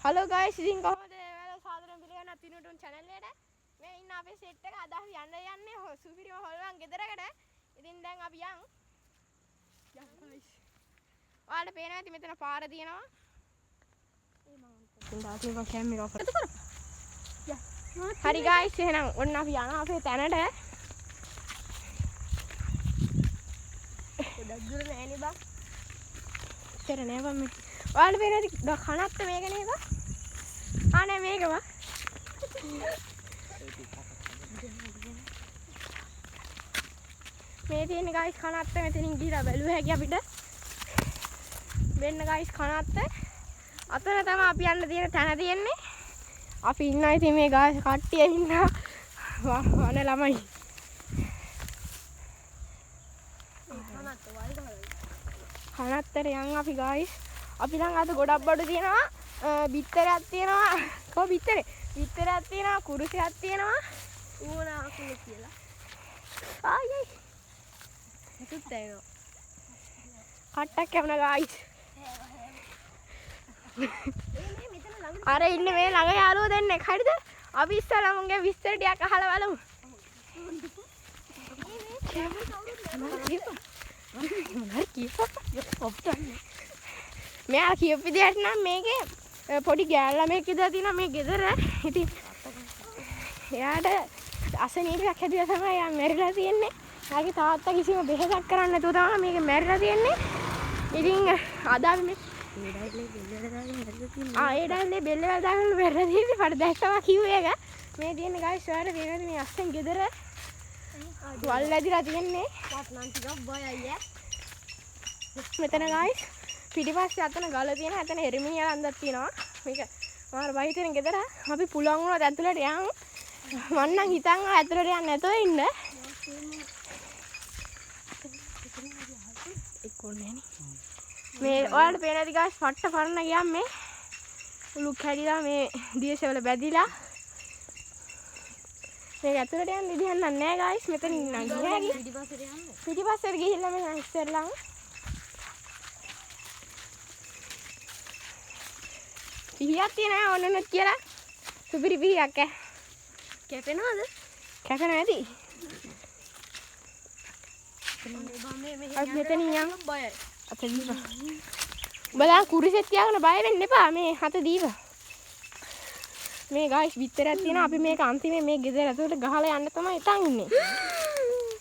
Halo guys, ඉතින් කොහොමද ඔයාලා සාදරයෙන් පිළිගන්න තිනුටුන් channel එකට. මේ ඉන්න අපේ set එක අද අපි යන්නේ සුපිරිම හොල්මන් ගෙදරකට. ඉතින් දැන් අපි යන්. guys. ඔයාලට පේනවා ඇති මෙතන පාර තියෙනවා. ඒ මම දාලා මම කැම් එක ඔෆ් කරා. හරි guys, එහෙනම් ඔන්න අපි යනවා අපේ තැනට. ගොඩක් දුර නෑනේ බං. ඉතර නෑ බං මේ. ඔයාලට පේනවද කනත්ත මේක නේද? ආනේ මේක බං. මේ තියෙන guys කනත්ත මෙතනින් ගිහලා බැලුව හැකි අපිට. වෙන්න guys කනත්ත. අතන තමයි අපි යන්න තියෙන තැන තියෙන්නේ. අපි ඉන්නවා ඉතින් මේ guys කට්ටිය ඉන්නවා. වන ළමයි. කනත්තට යන් අපි guys. අපි ළඟ අද ගොඩක් බඩු තියෙනවා. බිත්තරයක් තියෙනවා. කො බිත්තරේ? බිත්තරයක් තියෙනවා, කුරුසයක් තියෙනවා. ඌනා අකුල කියලා. ආයි. හිතුත් දැනෙනවා. කට්ටක් කැවුනා guys. අර ඉන්නේ මේ ළඟ යාළුවෝ දෙන්නෙක්. හරිද? අපි ඉස්සලා මුන්ගේ විස්තර ටිකක් අහලා බලමු. මෙයා කියපු විදිහට නම් මේකේ පොඩි ගෑල් ළමෙක් ඉඳලා තියෙනවා මේ ගෙදර. ඉතින් එයාට අසනීපයක් හැදිලා තමයි යා මැරිලා තියෙන්නේ. එයාගේ තාත්තා කිසිම බෙහෙතක් කරන්නේ නැතුව තමයි මේක මැරිලා තියෙන්නේ. ඉතින් අද අපි මේ ඒ ඩල්ලේ බෙල්ල වල දාගෙන මැරිලා තියෙන්නේ. මට දැක්කම කිව්වේ ඒක. මේ තියෙන guys ඔයාලට පේනවද මේ අස්සෙන් ගෙදර වල් ඇදිලා තියෙන්නේ. වත් නම් ටිකක් බයයි ඈ. මෙතන guys පිටිපස්සේ අතන ගල තියෙනවා. අතන එරිමිනියා ලන්දක් තියෙනවා. මේක මාර වහිතෙන ගෙදර. අපි පුළුවන් වුණොත් ඇතුළට යන්. මං නම් හිතන් ඇතුළට යන්න නැතෝ ඉන්න. මේ ඔයාලට පේනවාද guys පට්ට පරණ ගියාම මේ උලුක් හැදිලා මේ දියසෙවල බැදිලා. මේක ඇතුළට යන්න විදිහක් නැහැ guys. මෙතන ඉන්න ගියාගේ පිටිපස්සට ගිහිල්ලා මේ ඉස්සරලම පිහියක් තියෙනවා ඕනනොත් කියලා. සුපිරි පිහියක් ඈ. කැපෙනවද? කැපෙන ඇති. අපි මෙතන යන් බයයි. අත දීපා. බලන්න කුරුසෙත් තියාගෙන බය වෙන්න එපා. මේ හත දීපා. මේ guys බිත්තරයක් තියෙනවා. අපි මේක අන්තිමේ මේ ගෙදර ඇතුළට ගහලා යන්න තමයි හිතන් ඉන්නේ.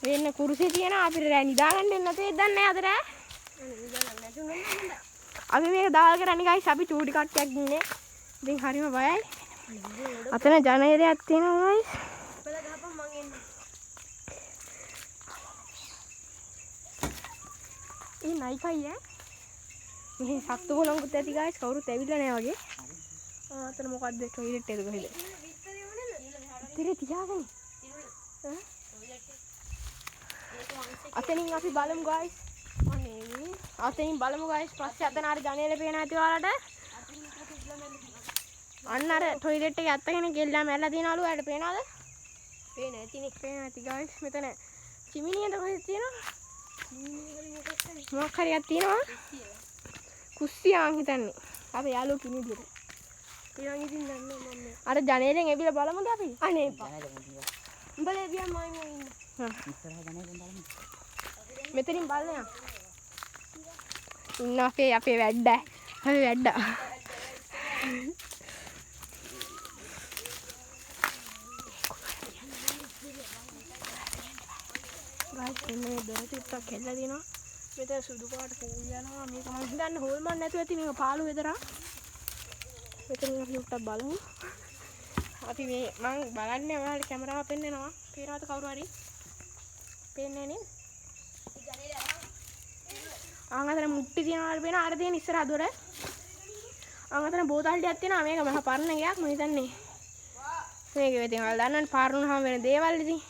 වෙන්න කුරුසේ තියෙනවා. අපිට නිදා ගන්න දෙන්න නැතේ දන්නේ අතට. අපි මේක දාල් කරන්නේ guys. අපි චූටි කට්ටියක් ඉන්නේ. ඉතින් හරිම බයයි. අතන ජනේලයක් තියෙනවා guys. බල ගහපන් මං එන්නේ. ඒ නයිකයි ඈ. මේ සත්තු බලංගුත් ඇති guys. කවුරුත් ඇවිල්ලා නැහැ වගේ. අතන මොකද්ද ටොයිලට් එක කොහෙද? ඉතින් තියාගෙන. අතනින් අපි බලමු guys. අනේ අතනින් බලමු guys. පස්සේ අතන අර ජනේලේ පේන ඇති ඔයාලට. අන්න අර ටොයිලට් එකේ අත්ත කෙනෙක් ගෙල්ලා මැරලා තියනවලු. ඔයාලට පේනවද? පේන ඇතිනේ. පේන ඇති guys. මෙතන චිමිනියද කොහෙද තියෙනවා? මොකක් හරියක් තියෙනවා. කුස්සියා මං හිතන්නේ. අපි යාළුවෝ කිනි විදියට. ඊළඟ ඉතින් දන්නේ මම. අර ජනේලෙන් එවිලා බලමුද අපි? අනේ එපා. උඹලා එවියන් මම ඉන්නේ. හා. ඉස්සරහ ජනේලෙන් බලමු. මෙතනින් බලන්න යන්න. ඉන්න අපේ වැඩ. හරි වැඩ. guys මේ දොර ටිකක් හැදලා දිනවා. මෙතන සුදු පාට පූල් යනවා. මේක මම හිතන්නේ හොල්මන් නැතුව ඇති මේක පාළු වෙදරා. මෙතන අපි උට්ටක් බලමු. අපි මේ මම බලන්නේ ඔයාලට කැමරාව පෙන්නනවා. පේනවද කවුරු හරි? පේන්නේ නේද? අතන මුට්ටි තියනවා පේනවා. අර තියෙන ඉස්සරහ දොර. අතන බෝතල් ටිකක් තියෙනවා. මේක මහා පරණ ගයක් මම හිතන්නේ. මේක ඉතින් ඔයාලා දන්නවනේ පාරුණාම වෙන දේවල් ඉතින්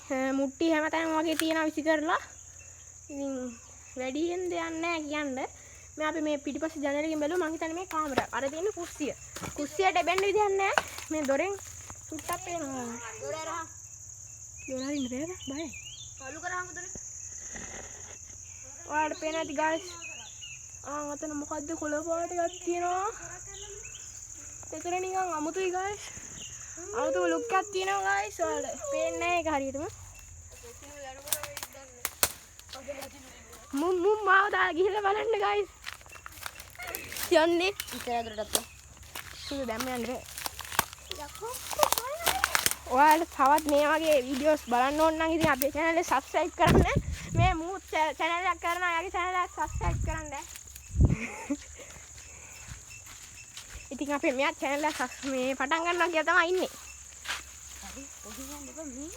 මුට්ටි හැමතැනම වගේ තියෙනවා විසි කරලා. ඉතින් වැඩියෙන් දෙයක් නැහැ කියන්නේ. මේ අපි මේ පිටිපස්සේ ජනේලකින් බැලුවා මං හිතන්නේ මේ කාමරයක්. අර තියෙන කුස්සිය. කුස්සියට බැන්න විදියක් නැහැ. මේ දොරෙන් සුට්ටක් පේනවා. දොර අරහා. දොර අරින්න බෑද? බයයි. පළු කරාම දොර. ඔයාලට පේන ඇති guys. අතන මොකද්ද කොළ පාට එකක් තියෙනවා. මෙතන නිකන් අමුතුයි guys. අමුතු ලුක් එකක් තියෙනවා guys. ඔයාලට පේන්නේ නැහැ ඒක හරියටම. මුම් මාව දාලා ගිහලා බලන්න guys. යන්නේ ඉතලදරටත්. සුදු දැම්ම යන්නේ. ඔයාලට තවත් මේ වගේ වීඩියෝස් බලන්න ඕන නම් ඉතින් අපේ channel එක subscribe කරන්න. මේ මූත් channel එකක් කරනවා. යාගේ channel එක subscribe කරන්න. ඉතින් අපේ මෙයා channel එක මේ පටන් ගන්නවා කියලා තමයි ඉන්නේ. හරි පොඩි ගන්න එපා මේ.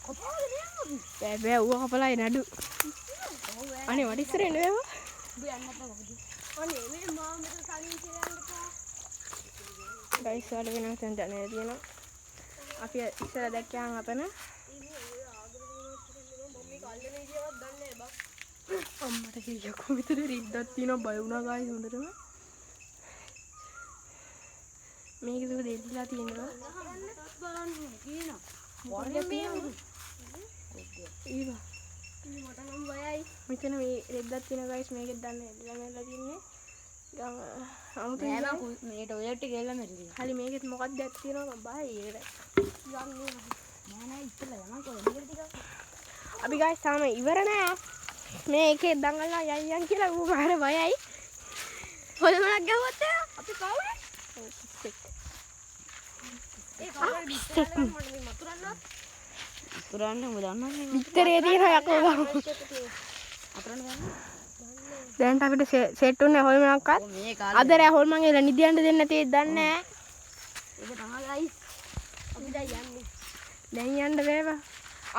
කොපාද නෑ. බෑ ඌව කපලා නඩු. අනේ what is it නේද? ඔබ යන්න නැත්නම් අනේ මේ මාව මෙතන කලින් කියලා යන්න එපා. guys වල වෙන තැන channel එක තියෙනවා. අපි ඉස්සර දැක්කයන් අපන අම්මට කියකෝ විතර රිද්දක් තියෙනවා බය වුණා guys හොඳටම. මේක දුක දෙල්ලලා තියෙනවා. බලන්න කියනවා. වර්ගය තියෙනවා. ඊවා. මට නම් බයයි. මෙතන මේ රෙද්දක් තියෙනවා guys මේකෙත් දන්නේ ළමයිලා තින්නේ. අමුතු නෑ මේ ටොයිලට් එක ගිහලා මෙතන. හරි මේකෙත් මොකක්ද දැක් තියෙනවා මම බයයි ඒකට. යන්නේ නෑ නෑ ඉස්සෙල්ලා යනවා කොහෙද ටික. අපි guys තාම ඉවර නෑ. මේකේ දඟලලා යන් කියලා ඌ මාර බයයි. හොල්මනක් ගහුවත් අපි කවුද? ඒ කවුරුද විශ්වාස මට මේ මතුරන්න උඹ දන්නවනේ විතරේ තියෙන යකෝ ගහමු අතරන ගන්න දැන් අපිට සෙට් උන්නේ හොල්මනක්වත් අද රෑ හොල්මන් එලා නිදියන්න දෙන්නේ නැති දන්නේ නැහැ ඒක තමයි ගයිස් අපි දැන් යන්න බෑවා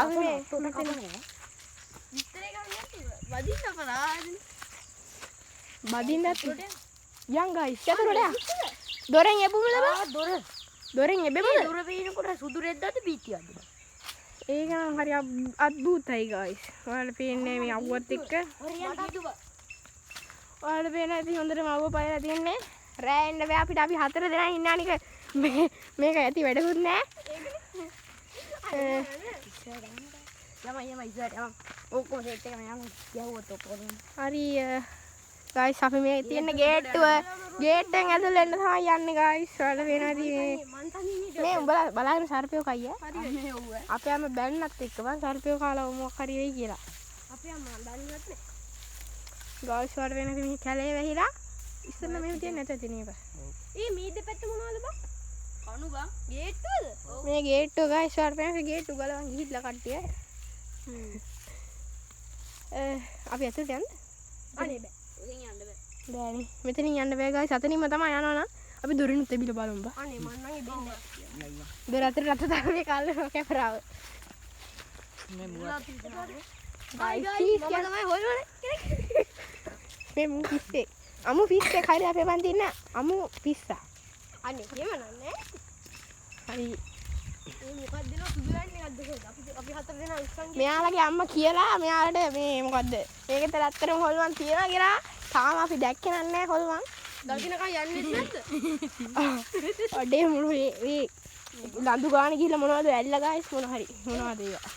අපි මේ විතරේ ගන්න වදින්න අපලා බදින්නත් යන් ගයිස් යතුරුට දොරෙන් එපුමද දොරෙන් එබෙමද දොර පේනකොට සුදු රෙද්දද බීතියද ඒක නම් හරි අද්භූතයි guys. ඔයාලට පේන්නේ මේ අවුවත් එක්ක. ඔයාලට පේන ඇති හොඳටම අවුව පයලා තියන්නේ. රෑ එන්න බෑ අපිට අපි 4 දෙනා ඉන්නා නික මේක ඇති වැඩකුත් නෑ. යම ඉස්සරට යම. ඔක්කොම සෙට් එකම යමු. යවුවත් ඔක්කොම. හරි guys අපි මේ තියෙන ගේට්ටුව ගේට්ටෙන් ඇතුල් වෙන්න තමයි යන්නේ guys. ඔයාලට පේනවාද මේ උඹලා බලන්න සර්පයෝ කයිය. හරි ඔව්. අපේ අම්ම බැන්නත් එක්ක බං සර්පයෝ කාලා මොකක් හරි වෙයි කියලා. අපේ අම්මා දන්නත් නෑ. guys ඔයාලට පේනවාද මේ කැලේ වැහිලා ඉස්සෙල්ල මෙහෙම තියන්නේ නැත ඉතින් ඒක. මේ දෙපැත්ත මොනවද බං? කණු බං ගේට්ටුවද? මේ ගේට්ටුව guys ඔයාලට පේනවාද ගේට්ටුව ගලවන් ගිහිල්ලා කට්ටිය. අපි ඇතුළට යන්න? අනේ බෑ. බෑනේ මෙතනින් යන්න බෑ guys අතනින්ම තමයි යනවා නම් අපි දොරින් තෙබිලා බලමු බා අනේ මන් නම් ඉබෙන්නේ නැහැ දොර අතර රට දාන්නේ කාලේ කැපරාව මේ මුලත් guys තමයි හොයන්නේ මේ මු පිස්සේ අමු පිස්සේ හරි අපේ මන් දින්න අමු පිස්සා අනේ එහෙම නෑ හරි මේ මොකක්ද දෙනවා සුදු ලෑන්ඩ් එකක්ද කොහෙද අපි 4 දෙනා ඉස්සන් මෙයාලගේ අම්මා කියලා මෙයාලට මේ මොකද්ද මේකෙත් ඇත්තටම හොල්මන් තියනවා කියලා තාම අපි දැක්කේ නැහැ හොල්මන් දකින්නකම් යන්නේ නැද්ද අඩේ මොන මේ ලඳු ගාන ගිහලා මොනවද ඇල්ලා ගයිස් මොනවද ඒවා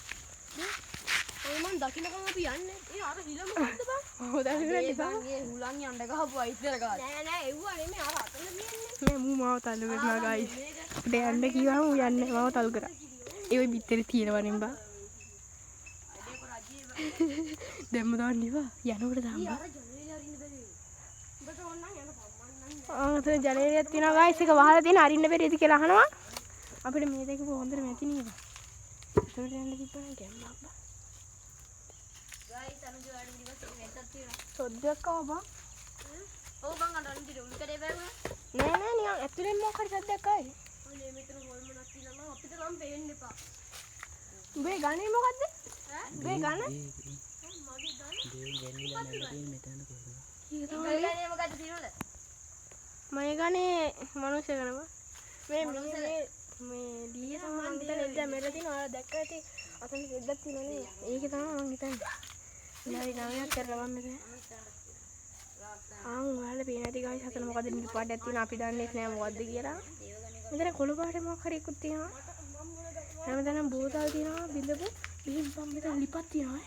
හොල්මන් දකින්නකම් අපි යන්නේ ඒ අර හිල මොකද්ද බං ඔව් දකින්න බං මේ හුලන් යන්න ගහපු අයිතර ගාන නෑ එව්ව නෙමෙයි අර අතන තියෙන්නේ මේ මූ මාව තල්ලු කරනවා ගයිස් අපිට යන්න කිව්වම ඌ යන්නේ මාව තල්ලු කරා ඒ ඔය පිටරේ තියෙනවා නේ බං දැම්ම දාන්න ඉවා යනකොට දාන්න ආතන ජනේලයක් තියෙනවා ගයිස් එක වහලා තියෙන අරින්න බැරිද කියලා අහනවා අපිට මේ දෙක හොඳට මැති නේද ඒකට යන්න තිබ්බනම් ගැම්මක් බා ගයිස් අනුජ වඩ දිවස් එක වැටක් තියෙනවා සොද්දක් ආව බං ඔව් බං අර අනුජ උල්කඩේ බෑගුණා නෑ නිකන් ඇතුලෙන් මොකක් හරි සද්දයක් ආවේ අනේ මෙතන හොල්මනක් තියෙනවා අපිට නම් පේන්න එපා උඹේ ගානේ මොකද්ද උඹේ ගාන මගේ ගාන දෙවියන්ලා නැගිටින් මෙතන කොහෙද උඹේ ගානේ මොකද්ද තියනවද මගේ ගානේ මනුස්ස ගනවා මේ ඩීයේ සම්බන්ධ දෙයක් මෙතන තියෙනවා ඔයාලා දැක්කද ඇති අතන දෙද්දක් තියෙනනේ ඒක තමයි මං හිතන්නේ ඉතින් ගානක් කරලා මෙතන ඔයාලා පේන ඇති ගායිස් අතන මොකද්ද නිල් පාටයක් තියෙනවා අපි දන්නේ නැහැ මොකද්ද කියලා මෙතන කොළු පාටේ මොකක් හරි එකක් තියෙනවා හැමදාම බෝතල් තියෙනවා බින්දපු බිම් මෙතන ලිපක් තියෙනවා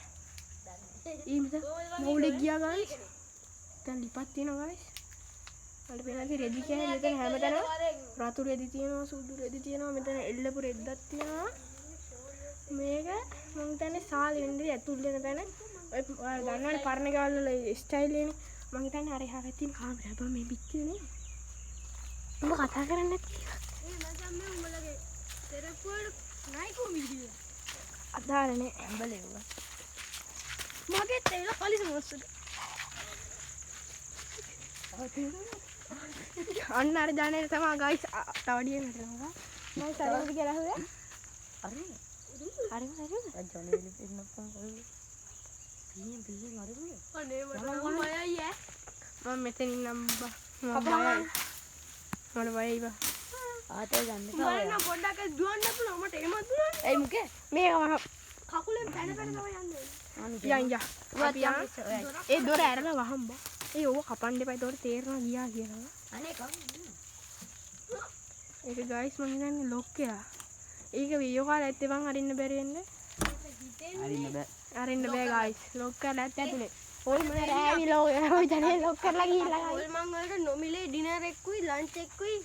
ඊ මෙතන මවුලේ ගියා ගායිස් දැන් ලිපක් තියෙනවා ගායිස් අර වෙනදී රෙදි කියන්නේ මෙතන හැමතැනම රතු රෙදි තියෙනවා සුදු රෙදි තියෙනවා මෙතන එල්ලපු රෙද්දක් තියෙනවා මේක මම හිතන්නේ සාලේ ඉඳි ඇතුල් වෙන තැන ඔය දන්නවනේ පරණ ගෙවල් වල ස්ටයිල් එනේ මම හිතන්නේ අර එහා පැත්තේ කාමරය බා මේ පිටිනේ උඹ කතා කරන්නේ නැති මචං මේ උඹලගේ තෙරපුවල නයිකෝ වීඩියෝ අදාළනේ ඇඹලෙව්වා මගේ තේල පොලිස් මොස්සුද අන්න අර දානේ තමයි ගයිස් තවඩියෙන් හිටනවා මම සරලව කියලා හුවේ අර හරි ජොනේ ලිපින් නැත්නම් කරේ පියෙන් අරගෙන අනේ මම බයයි මම මෙතන ඉන්නම් බා මම බයයි බා ආතේ ගන්න මම පොඩ්ඩක් දුවන්න පුළුවන් මට එමත් දුවන්න එයි මුකේ මේක කකුලෙන් පැන තමයි යන්නේ යන් ඒ දොර ඇරලා වහම් බා ඒ ඕව කපන්න එපා ඒතකොට තේරෙනවා ගියා කියලා අනේ ඒක ගයිස් මම හිතන්නේ ලොක් කියලා ඒක වීඩියෝ කාලේ ඇත්තේ බං අරින්න බැරි වෙන්නේ අරින්න බෑ ගයිස් ලොක් කරලා ඇතුලේ ඕල් මම රෑවි ලොක් ජනේ ලොක් කරලා ගිහිල්ලා ඕල් මං වලට නොමිලේ ඩිනර් එකකුයි ලන්ච් එකකුයි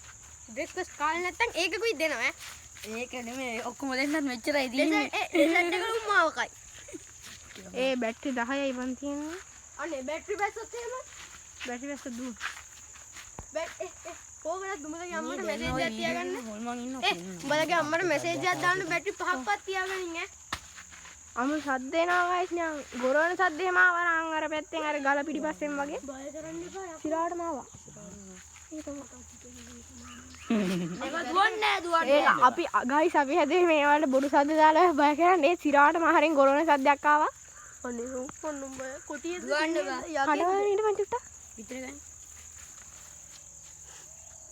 බ්‍රෙක්ෆාස්ට් කාලේ නැත්තම් ඒකකුයි දෙනවා ඒක නෙමෙයි ඔක්කොම දෙන්නත් මෙච්චරයි දීන්නේ එසට් එක උමාවකයි ඒ බැටරි 10යි වන් තියෙනවා අනේ බැටරි බැස්සොත් එහෙම බැටරි බැස්ස දුන්න කොහොමද උඹලගේ අම්මට මැසේජ් එකක් තියාගන්න මම ඉන්නවා උඹලගේ අම්මට මැසේජ් එකක් දාන්න බැටරි 5ක්වත් තියාගන්න ඉන්නේ අමු සද්ද එනවා ගයිස් නිකන් ගොරවන සද්ද එහෙම ආවනම් අර පැත්තෙන් අර ගල පිටිපස්සෙන් වගේ බය කරන්න එපා සිරාටම ආවා ඒක තමයි අපි ගයිස් අපි හැදේ මේ වලට බොරු සද්ද දාලා බය කරන්නේ සිරාටම හරින් ගොරවන සද්දයක් ආවා අනේ උඹ කොටිය දුවන්න බෑ කඩවල ඉන්න මං චුට්ටක් විතර ගන්න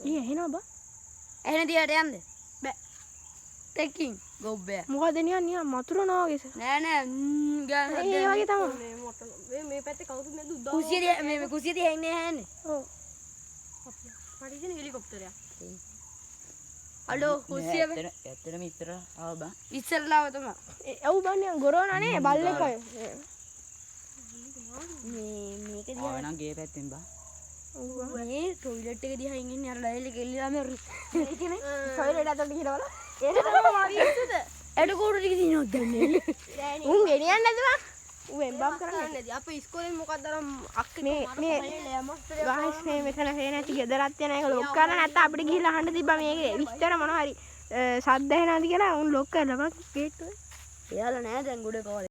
ඊ එහෙනම් බා එහෙනම් දිහාට යන්න බෑ ටෙකින් ගොබ්බෑ මොකද නියන් මතුරනවා වගේ නෑ ගන්න ඒ වගේ තමයි මේ පැත්තේ කවුරුත් නැද්ද උදා කුසිය මේ කුසිය දිහා ඉන්නේ හැන්නේ ඔව් මට ඉතින් හෙලිකොප්ටරයක් හලෝ කුසිය ඇත්තටම ඉතර ආව බා ඉස්සරලාව තමයි ඔව් බා නියන් ගොරවනනේ බල්ලෙක් මේක දිහා ආවනම් ගේ පැත්තෙන් බා මේ ටොයිලට් එක දිහා ඉන්නේ අර ලයිලි කෙල්ලලා මේ ඒකනේ ටොයිලට් ඇතුළට ගිහලා ඒක තමයි මාවිස්සුද එඩ කෝඩු ටික දිනනොත් දන්නේ උන් ගෙනියන්නේ නැද්ද බං ඌ එම්බම් කරන්නේ නැද්ද අපේ ඉස්කෝලේ මොකක්ද අර අක්කේ මේ ගායිස් මේ මෙතන හේ නැති ගෙදරක් තියෙන එක ලොක් කරලා නැත්නම් අපිට ගිහිල්ලා අහන්න තිබ්බා මේකේ විස්තර මොනවා හරි සද්ද එනවාද කියලා උන් ලොක් කරලා බං ගේට් එක එයාලා නෑ දැන් ගොඩ කවල